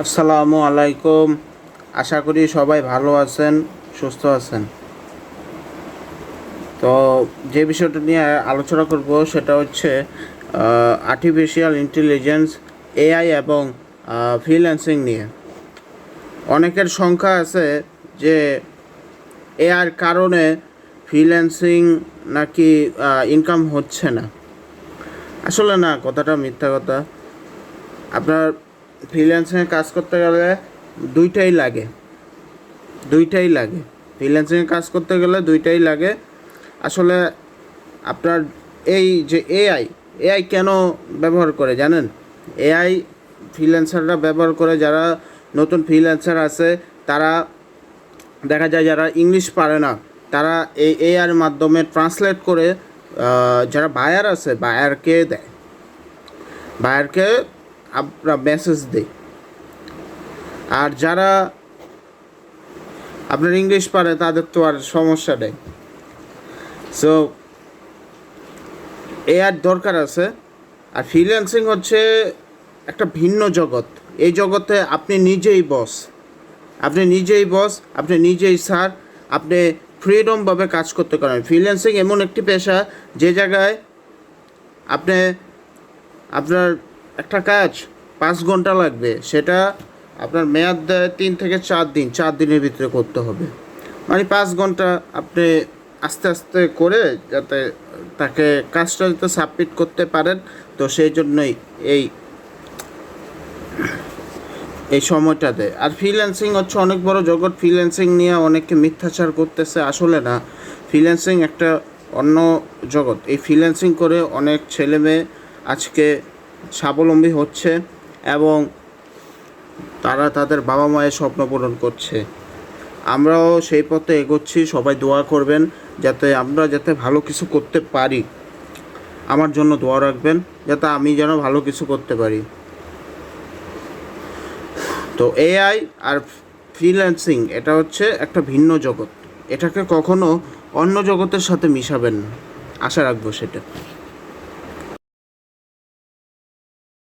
আসসালামু আলাইকুম। আশা করি সবাই ভালো আছেন, সুস্থ আছেন। তো যে বিষয়টা নিয়ে আলোচনা করব সেটা হচ্ছে আর্টিফিশিয়াল ইন্টেলিজেন্স, এআই এবং ফ্রিল্যান্সিং নিয়ে। অনেকের সংখ্যা আছে যে এআইর কারণে ফ্রিল্যান্সিং নাকি ইনকাম হচ্ছে না। আসলে না, কথাটা মিথ্যা কথা। আপনার ফ্রিল্যান্সিংয়ে কাজ করতে গেলে দুইটাই লাগে দুইটাই লাগে ফ্রিল্যান্সিংয়ে কাজ করতে গেলে দুইটাই লাগে। আসলে আপনার এই যে এআই কেন ব্যবহার করে জানেন? এআই ফ্রিল্যান্সাররা ব্যবহার করে, যারা নতুন ফ্রিল্যান্সার আছে তারা দেখা যায় যারা ইংলিশ পারে না, তারা এই এআইয়ের মাধ্যমে ট্রান্সলেট করে যারা বায়ার আছে বায়ারকে দেয়, বায়ারকে আপনার মেসেজ দেয়। আর যারা আপনার ইংলিশ পারে তাদের তো আর সমস্যা নেই। সো এআর দরকার আছে। আর ফ্রিল্যান্সিং হচ্ছে একটা ভিন্ন জগৎ। এই জগতে আপনি নিজেই বস, আপনি নিজেই স্যার, আপনি ফ্রিডমভাবে কাজ করতে পারেন। ফ্রিল্যান্সিং এমন একটি পেশা যে জায়গায় আপনি আপনার একটা কাজ 5 ঘন্টা লাগবে, সেটা আপনার মেয়াদ দেয় 3 থেকে 4 দিন, 4 দিনের ভিতরে করতে হবে। মানে 5 ঘন্টা আপনি আস্তে আস্তে করে যাতে তাকে কাজটা যাতে সাবমিট করতে পারেন। তো সেই জন্যই এই এই সময়টা দেয়। আর ফ্রিল্যান্সিং হচ্ছে অনেক বড় জগৎ। ফ্রিল্যান্সিং নিয়ে অনেকে মিথ্যাচার করতেছে, আসলে না। ফ্রিল্যান্সিং একটা অন্য জগৎ। এই ফ্রিল্যান্সিং করে অনেক ছেলে মেয়ে আজকে স্বাবলম্বী হচ্ছে এবং তারা তাদের বাবা মায়ের স্বপ্ন পূরণ করছে। আমরাও সেই পথে এগোচ্ছি। সবাই দোয়া করবেন যাতে ভালো কিছু করতে পারি। আমার জন্য দোয়া রাখবেন যাতে আমি যেন ভালো কিছু করতে পারি। তো এআই আর ফ্রিল্যান্সিং এটা হচ্ছে একটা ভিন্ন জগৎ। এটাকে কখনো অন্য জগতের সাথে মিশাবেন না, আশা রাখবো সেটা।